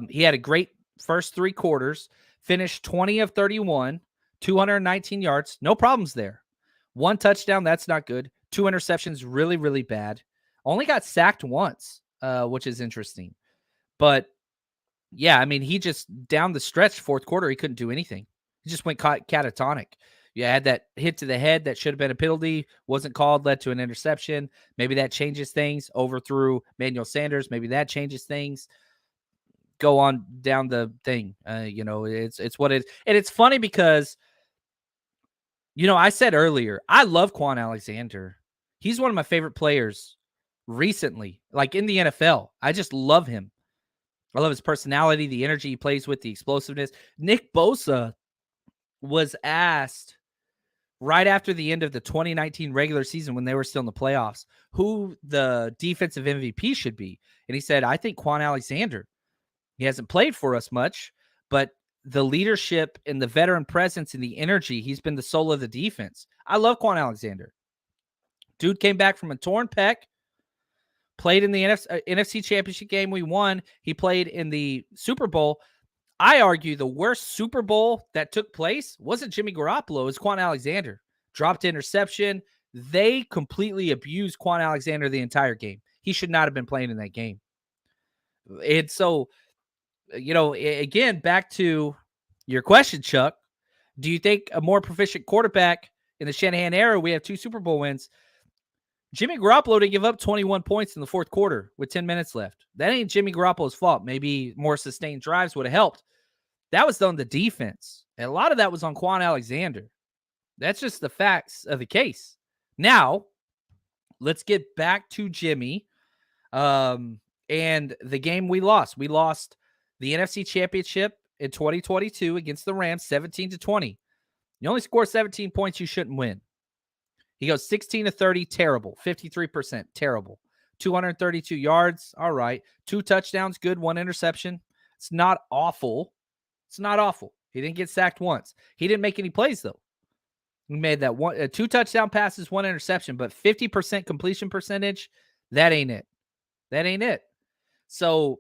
B: He had a great first 3 quarters, finished 20 of 31, 219 yards. No problems there. 1 touchdown, that's not good. 2 interceptions, really, really bad. Only got sacked once, which is interesting. But, yeah, I mean, he just, down the stretch, 4th quarter, he couldn't do anything. He just went catatonic. You had that hit to the head that should have been a penalty, wasn't called, led to an interception. Maybe that changes things. Overthrew Manuel Sanders. Maybe that changes things. Go on down the thing. It's what it is. And it's funny because, I said earlier, I love Quan Alexander. He's one of my favorite players recently, like in the NFL. I just love him. I love his personality, the energy he plays with, the explosiveness. Nick Bosa was asked right after the end of the 2019 regular season when they were still in the playoffs who the defensive MVP should be. And he said, I think Quan Alexander. He hasn't played for us much, but the leadership and the veteran presence and the energy, he's been the soul of the defense. I love Quan Alexander. Dude came back from a torn pec, played in the NFC Championship game we won. He played in the Super Bowl. I argue the worst Super Bowl that took place wasn't Jimmy Garoppolo, it was Quan Alexander. Dropped interception. They completely abused Quan Alexander the entire game. He should not have been playing in that game. And so, again, back to your question, Chuck, do you think a more proficient quarterback in the Shanahan era, we have 2 Super Bowl wins? Jimmy Garoppolo to give up 21 points in the fourth quarter with 10 minutes left. That ain't Jimmy Garoppolo's fault. Maybe more sustained drives would have helped. That was on the defense. And a lot of that was on Quan Alexander. That's just the facts of the case. Now, let's get back to Jimmy and the game we lost. We lost the NFC Championship in 2022 against the Rams, 17-20. You only score 17 points, you shouldn't win. He goes 16 of 30, terrible. 53%, terrible. 232 yards, all right. 2 touchdowns, good. 1 interception. It's not awful. It's not awful. He didn't get sacked once. He didn't make any plays, though. He made that 2 touchdown passes, 1 interception, but 50% completion percentage, that ain't it. That ain't it. So,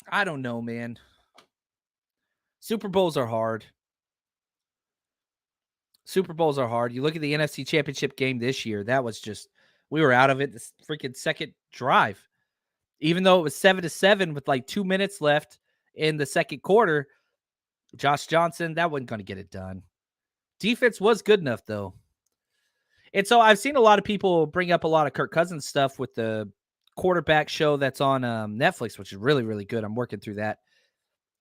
B: I don't know, man. Super Bowls are hard. Super Bowls are hard. You look at the NFC Championship game this year, that was just, we were out of it this freaking second drive. Even though it was 7-7 with like 2 minutes left in the second quarter, Josh Johnson, that wasn't going to get it done. Defense was good enough, though. And so I've seen a lot of people bring up a lot of Kirk Cousins stuff with the quarterback show that's on Netflix, which is really, really good. I'm working through that.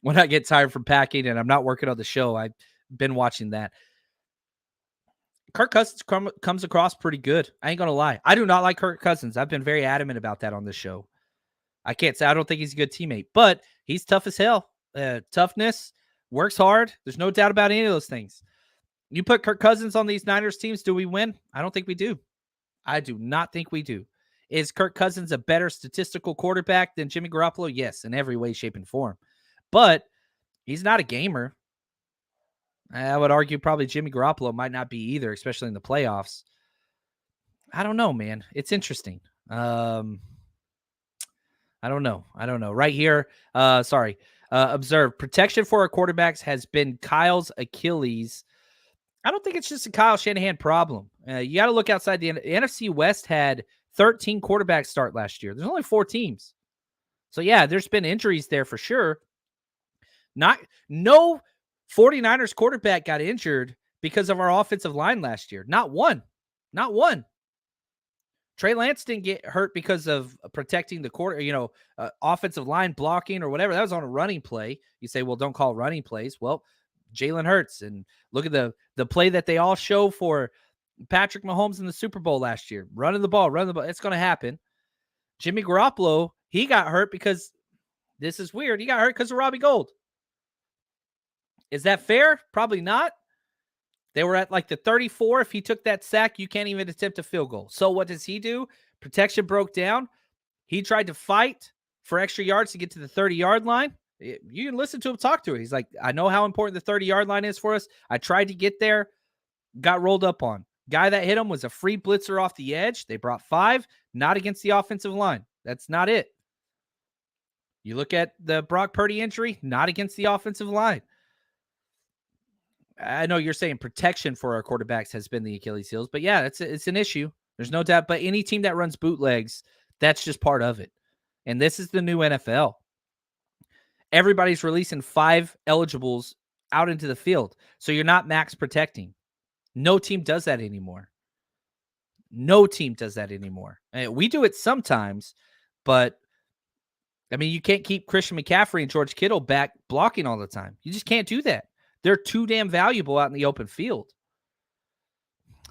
B: When I get tired from packing and I'm not working on the show, I've been watching that. Kirk Cousins comes across pretty good. I ain't going to lie. I do not like Kirk Cousins. I've been very adamant about that on this show. I can't say I don't think he's a good teammate, but he's tough as hell. Toughness, works hard. There's no doubt about any of those things. You put Kirk Cousins on these Niners teams, do we win? I don't think we do. I do not think we do. Is Kirk Cousins a better statistical quarterback than Jimmy Garoppolo? Yes, in every way, shape, and form. But he's not a gamer. I would argue probably Jimmy Garoppolo might not be either, especially in the playoffs. I don't know, man. It's interesting. I don't know. Right here, observe. Protection for our quarterbacks has been Kyle's Achilles. I don't think it's just a Kyle Shanahan problem. You got to look outside the NFC West had 13 quarterbacks start last year. There's only 4 teams. So, yeah, there's been injuries there for sure. No 49ers quarterback got injured because of our offensive line last year. Not one. Trey Lance didn't get hurt because of protecting the offensive line blocking or whatever. That was on a running play. You say, well, don't call running plays. Well, Jalen Hurts, and look at the play that they all show for Patrick Mahomes in the Super Bowl last year. Running the ball. It's going to happen. Jimmy Garoppolo, he got hurt because this is weird. He got hurt because of Robbie Gould. Is that fair? Probably not. They were at like the 34. If he took that sack, you can't even attempt a field goal. So what does he do? Protection broke down. He tried to fight for extra yards to get to the 30-yard line. You can listen to him talk to it. He's like, I know how important the 30-yard line is for us. I tried to get there, got rolled up on. Guy that hit him was a free blitzer off the edge. They brought 5, not against the offensive line. That's not it. You look at the Brock Purdy injury, not against the offensive line. I know you're saying protection for our quarterbacks has been the Achilles heels, but yeah, it's an issue. There's no doubt. But any team that runs bootlegs, that's just part of it. And this is the new NFL. Everybody's releasing 5 eligibles out into the field. So you're not max protecting. No team does that anymore. We do it sometimes, but I mean, you can't keep Christian McCaffrey and George Kittle back blocking all the time. You just can't do that. They're too damn valuable out in the open field.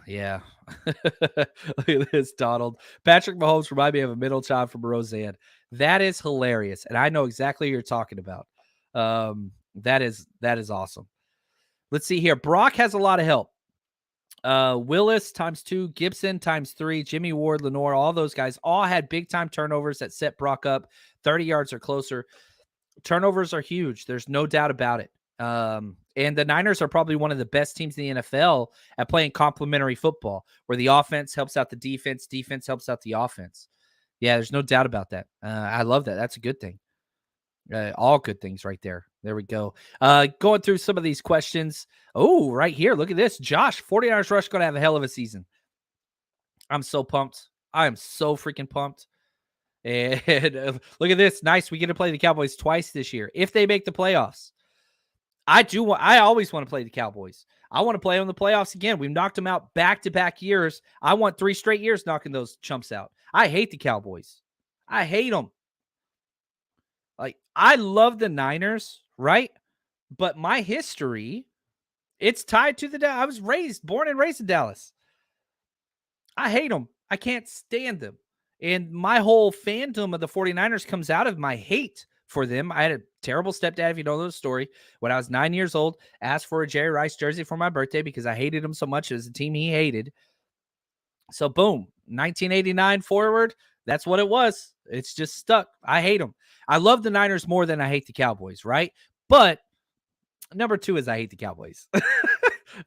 B: Yeah. Look at this, Donald. Patrick Mahomes remind me of a middle child from Roseanne. That is hilarious, and I know exactly what you're talking about. That is awesome. Let's see here. Brock has a lot of help. Willis ×2, Gibson ×3, Jimmy Ward, Lenore, all those guys all had big time turnovers that set Brock up 30 yards or closer. Turnovers are huge. There's no doubt about it. And the Niners are probably one of the best teams in the NFL at playing complementary football, where the offense helps out the defense, defense helps out the offense. Yeah, there's no doubt about that. I love that. That's a good thing. All good things right there. There we go. Going through some of these questions. Oh, right here. Look at this. Josh, 49ers Rush going to have a hell of a season. I'm so pumped. I am so freaking pumped. And look at this. Nice. We get to play the Cowboys twice this year if they make the playoffs. I always want to play the Cowboys. I want to play them in the playoffs again. We've knocked them out back-to-back years. I want 3 straight years knocking those chumps out. I hate the Cowboys. I hate them. Like, I love the Niners, right? But my history, it's tied to I was born and raised in Dallas. I hate them. I can't stand them. And my whole fandom of the 49ers comes out of my hate for them. I had a terrible stepdad, if you know the story. When I was 9 years old, asked for a Jerry Rice jersey for my birthday because I hated him so much. It was a team he hated. So boom, 1989 forward, that's what it was. It's just stuck. I hate them. I love the Niners more than I hate the Cowboys, right? But number 2 is I hate the Cowboys.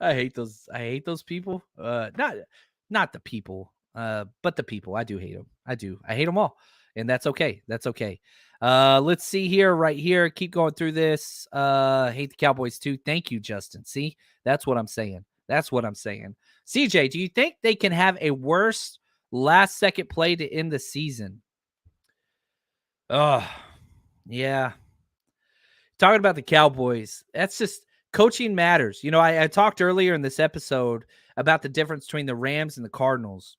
B: I hate those people. Not the people, but the people. I do hate them. I do. I hate them all. And that's okay. That's okay. Let's see here, right here. Keep going through this. Hate the Cowboys too. Thank you, Justin. See, that's what I'm saying. That's what I'm saying. CJ, do you think they can have a worse last second play to end the season? Oh, yeah. Talking about the Cowboys, that's just coaching matters. You know, I talked earlier in this episode about the difference between the Rams and the Cardinals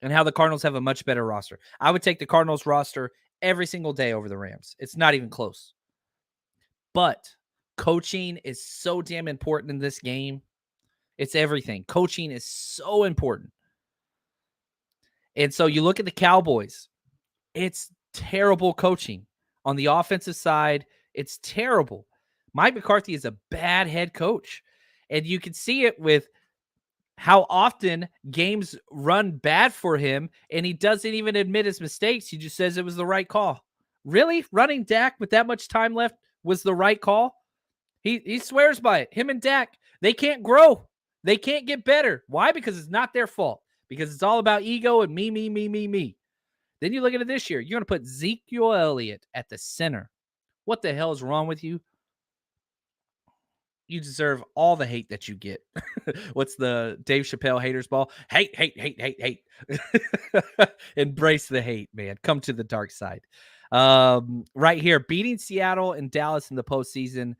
B: and how the Cardinals have a much better roster. I would take the Cardinals roster every single day over the Rams. It's not even close. But coaching is so damn important in this game. It's everything. Coaching is so important. And so you look at the Cowboys, it's terrible coaching. On the offensive side, it's terrible. Mike McCarthy is a bad head coach. And you can see it with how often games run bad for him, and he doesn't even admit his mistakes. He just says it was the right call. Really? Running Dak with that much time left was the right call? He swears by it. Him and Dak, they can't grow. They can't get better. Why? Because it's not their fault. Because it's all about ego and me. Then you look at it this year. You're going to put Ezekiel Elliott at the center. What the hell is wrong with you? You deserve all the hate that you get. What's the Dave Chappelle haters ball? Hate. Embrace the hate, man. Come to the dark side. Right here, beating Seattle and Dallas in the postseason.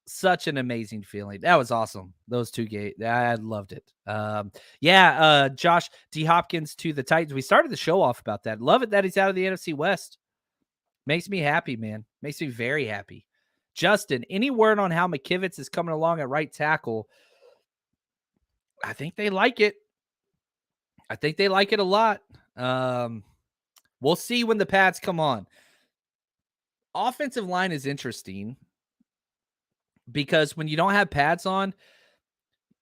B: Such an amazing feeling. That was awesome. Those 2 games. I loved it. Josh D. Hopkins to the Titans. We started the show off about that. Love it that he's out of the NFC West. Makes me happy, man. Makes me very happy. Justin, any word on how McKivitz is coming along at right tackle? I think they like it. I think they like it a lot. We'll see when the pads come on. Offensive line is interesting because when you don't have pads on,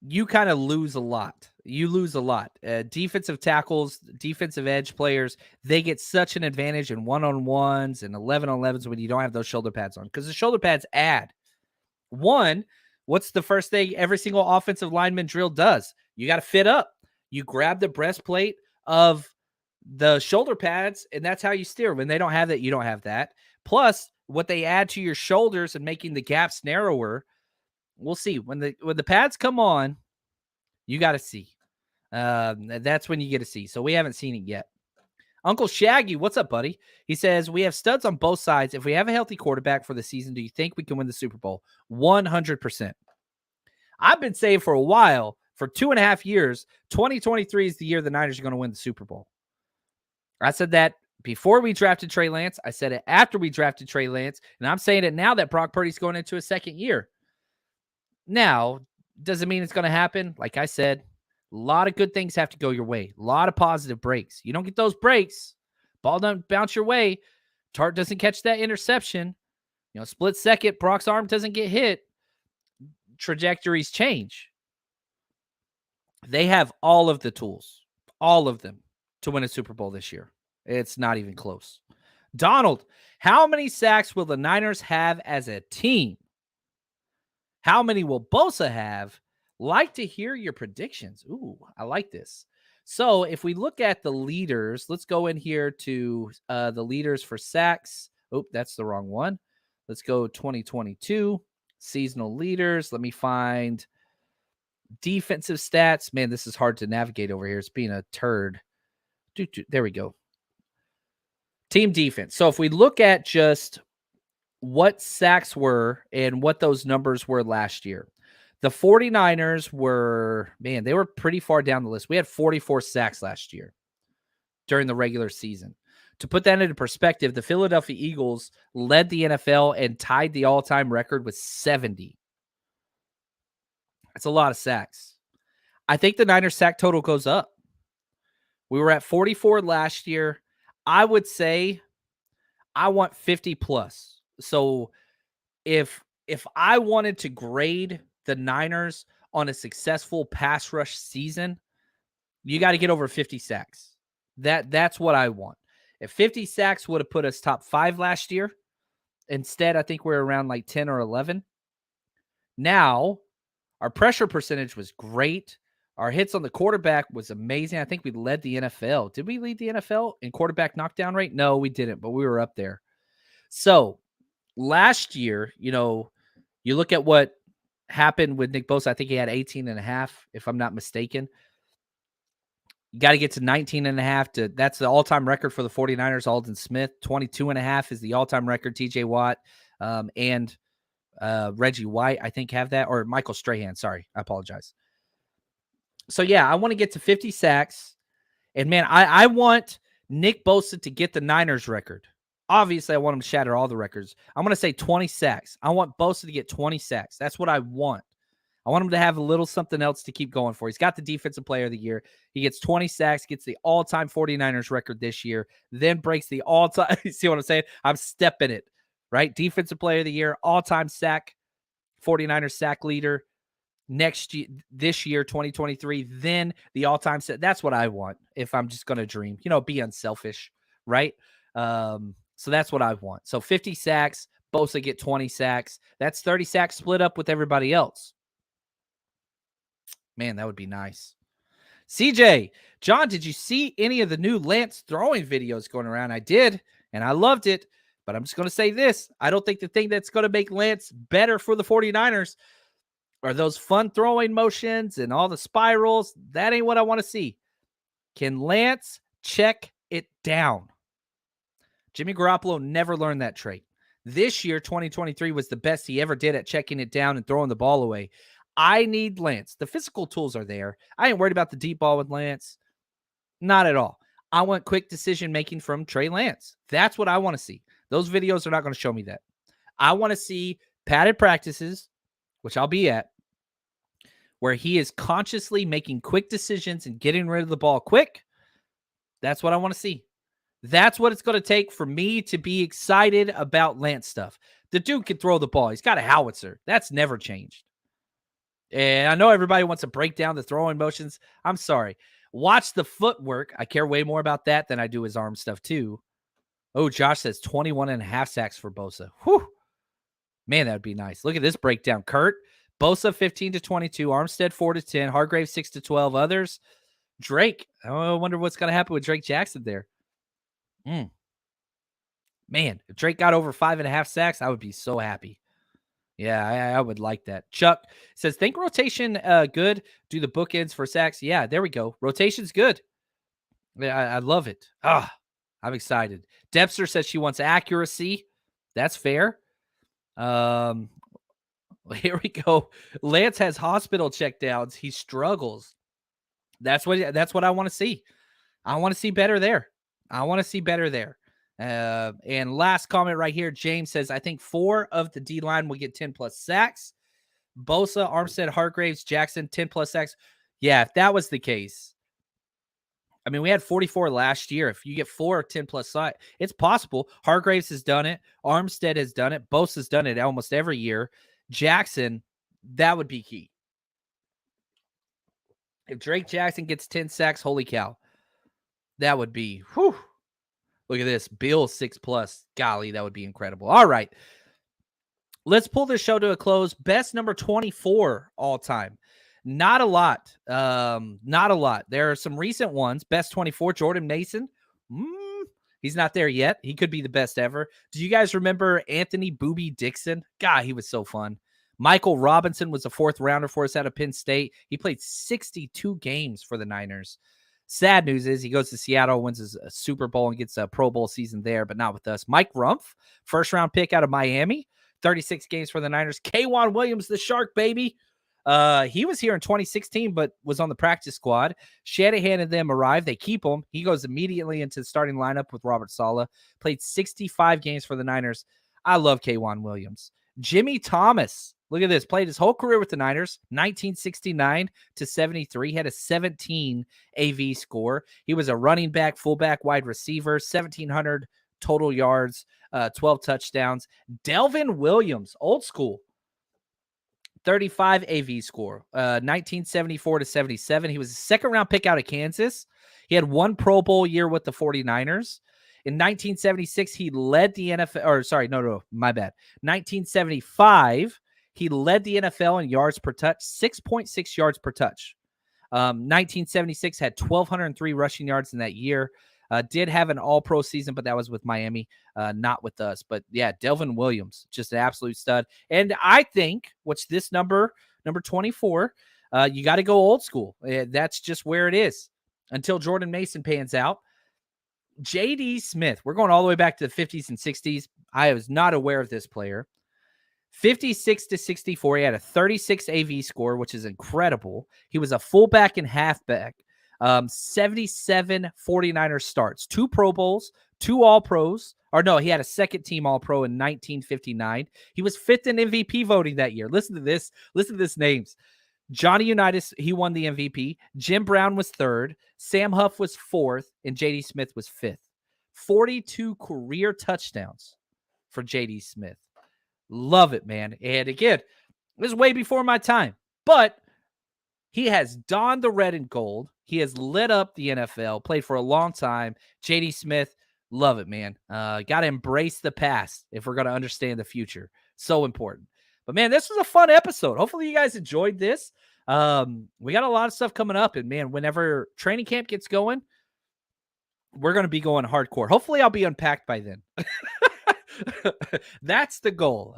B: you kind of lose a lot. You lose a lot. Defensive tackles, defensive edge players, they get such an advantage in 1-on-1s and 11-on-11s when you don't have those shoulder pads on, because the shoulder pads add. One, what's the first thing every single offensive lineman drill does? You got to fit up. You grab the breastplate of the shoulder pads, and that's how you steer. When they don't have that, you don't have that. Plus, what they add to your shoulders and making the gaps narrower. We'll see. When the pads come on, you got to see. That's when you get to see. So we haven't seen it yet. Uncle Shaggy, what's up, buddy? He says, we have studs on both sides. If we have a healthy quarterback for the season, do you think we can win the Super Bowl? 100%. I've been saying for a while, for 2.5 years, 2023 is the year the Niners are going to win the Super Bowl. I said that before we drafted Trey Lance. I said it after we drafted Trey Lance. And I'm saying it now that Brock Purdy's going into his second year. Now, does it mean it's going to happen? Like I said, A lot of good things have to go your way. A lot of positive breaks. You don't get those breaks, ball doesn't bounce your way. Tart doesn't catch that interception. Split second, Brock's arm doesn't get hit. Trajectories change. They have all of the tools, all of them, to win a Super Bowl this year. It's not even close. Donald, how many sacks will the Niners have as a team? How many will Bosa have? Like to hear your predictions. Ooh, I like this. So if we look at the leaders, let's go in here to the leaders for sacks. Oh, that's the wrong one. Let's go 2022 seasonal leaders. Let me find defensive stats. Man, this is hard to navigate over here. It's being a turd. There we go. Team defense. So if we look at just what sacks were and what those numbers were last year, the 49ers were, man, they were pretty far down the list. We had 44 sacks last year during the regular season. To put that into perspective, the Philadelphia Eagles led the NFL and tied the all-time record with 70. That's a lot of sacks. I think the Niners sack total goes up. We were at 44 last year. I would say I want 50 plus. So if I wanted to grade the Niners on a successful pass rush season, you got to get over 50 sacks. That's what I want. If 50 sacks would have put us top 5 last year, instead I think we're around like 10 or 11. Now, our pressure percentage was great. Our hits on the quarterback was amazing. I think we led the NFL. Did we lead the NFL in quarterback knockdown rate? No, we didn't, but we were up there. So last year, you look at what happened with Nick Bosa. I think he had 18.5, if I'm not mistaken. You got to get to 19.5 that's the all-time record for the 49ers. Aldon Smith, 22.5 is the all-time record. TJ Watt and Reggie White, I think, have that, or Michael Strahan. Sorry, I apologize. So yeah, I want to get to 50 sacks. And man, I want Nick Bosa to get the Niners record. Obviously, I want him to shatter all the records. I'm going to say 20 sacks. I want Bosa to get 20 sacks. That's what I want. I want him to have a little something else to keep going for. He's got the Defensive Player of the Year. He gets 20 sacks, gets the all-time 49ers record this year, then breaks the all-time. You see what I'm saying? I'm stepping it, right? Defensive Player of the Year, all-time sack, 49ers sack leader this year, 2023, then the all-time set. That's what I want if I'm just going to dream, be unselfish, right? So that's what I want. So 50 sacks, Bosa get 20 sacks. That's 30 sacks split up with everybody else. Man, that would be nice. CJ, John, did you see any of the new Lance throwing videos going around? I did, and I loved it, but I'm just going to say this. I don't think the thing that's going to make Lance better for the 49ers are those fun throwing motions and all the spirals. That ain't what I want to see. Can Lance check it down? Jimmy Garoppolo never learned that trait. This year, 2023, was the best he ever did at checking it down and throwing the ball away. I need Lance. The physical tools are there. I ain't worried about the deep ball with Lance. Not at all. I want quick decision-making from Trey Lance. That's what I want to see. Those videos are not going to show me that. I want to see padded practices, which I'll be at, where he is consciously making quick decisions and getting rid of the ball quick. That's what I want to see. That's what it's going to take for me to be excited about Lance stuff. The dude can throw the ball. He's got a howitzer. That's never changed. And I know everybody wants to break down the throwing motions. I'm sorry. Watch the footwork. I care way more about that than I do his arm stuff too. Oh, Josh says 21.5 sacks for Bosa. Whew. Man, that would be nice. Look at this breakdown. Kurt, Bosa 15-22, Armstead 4-10, Hargrave 6-12, others. Drake. I wonder what's going to happen with Drake Jackson there. Man, if Drake got over 5.5 sacks, I would be so happy. Yeah, I would like that. Chuck says, think rotation good? Do the bookends for sacks? Yeah, there we go. Rotation's good. I love it. I'm excited. Debster says she wants accuracy. That's fair. Here we go. Lance has hospital checkdowns. He struggles. That's what I want to see. I want to see better there. And last comment right here, James says, I think 4 of the D-line will get 10 plus sacks. Bosa, Armstead, Hargraves, Jackson, 10 plus sacks. Yeah, if that was the case, I mean, we had 44 last year. If you get 4 or 10 plus side, it's possible. Hargraves has done it. Armstead has done it. Bose has done it almost every year. Jackson, that would be key. If Drake Jackson gets 10 sacks, holy cow. That would be, whew. Look at this. Bill 6 plus. Golly, that would be incredible. All right. Let's pull this show to a close. Best number 24 all time. Not a lot. Not a lot. There are some recent ones. Best 24, Jordan Mason. He's not there yet. He could be the best ever. Do you guys remember Anthony Booby Dixon? God, he was so fun. Michael Robinson was a 4th rounder for us out of Penn State. He played 62 games for the Niners. Sad news is he goes to Seattle, wins his Super Bowl, and gets a Pro Bowl season there, but not with us. Mike Rumph, 1st-round pick out of Miami, 36 games for the Niners. K'Wan Williams, the Shark, baby. He was here in 2016, but was on the practice squad. Shanahan and them arrive. They keep him. He goes immediately into the starting lineup with Robert Saleh. Played 65 games for the Niners. I love K'Wan Williams. Jimmy Thomas. Look at this. Played his whole career with the Niners, 1969 to 73. Had a 17 AV score. He was a running back, fullback, wide receiver, 1,700 total yards, 12 touchdowns. Delvin Williams, old school, 35 AV score, 1974 to 77. He was a 2nd-round pick out of Kansas. He had 1 Pro Bowl year with the 49ers. In 1976, he led the NFL, or sorry, no, my bad. 1975, he led the NFL in yards per touch, 6.6 yards per touch. 1976 had 1,203 rushing yards in that year. Did have an all-pro season, but that was with Miami, not with us. But yeah, Delvin Williams, just an absolute stud. And I think, what's this number 24, you got to go old school. That's just where it is until Jordan Mason pans out. J.D. Smith, we're going all the way back to the 50s and 60s. I was not aware of this player. 56 to 64, he had a 36 AV score, which is incredible. He was a fullback and halfback. 77 49ers starts, 2 Pro Bowls, 2 All-Pros. Or no, he had a 2nd-team All-Pro in 1959. He was 5th in MVP voting that year. Listen to this. Listen to this names. Johnny Unitas, he won the MVP. Jim Brown was 3rd. Sam Huff was 4th. And J.D. Smith was 5th. 42 career touchdowns for J.D. Smith. Love it, man. And again, this is way before my time. But he has donned the red and gold. He has lit up the NFL, played for a long time. J.D. Smith, love it, man. Got to embrace the past if we're going to understand the future. So important. But, man, this was a fun episode. Hopefully you guys enjoyed this. We got a lot of stuff coming up. And, man, whenever training camp gets going, we're going to be going hardcore. Hopefully I'll be unpacked by then. That's the goal.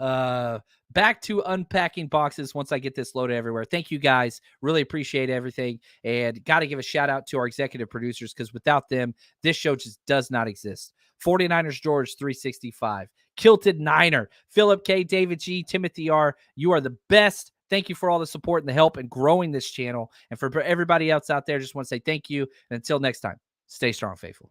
B: Back to unpacking boxes once I get this loaded everywhere. Thank you guys. Really appreciate everything. And got to give a shout out to our executive producers because without them, this show just does not exist. 49ers George 365. Kilted Niner. Philip K. David G. Timothy R. You are the best. Thank you for all the support and the help in growing this channel. And for everybody else out there, just want to say thank you. And until next time, stay strong, faithful.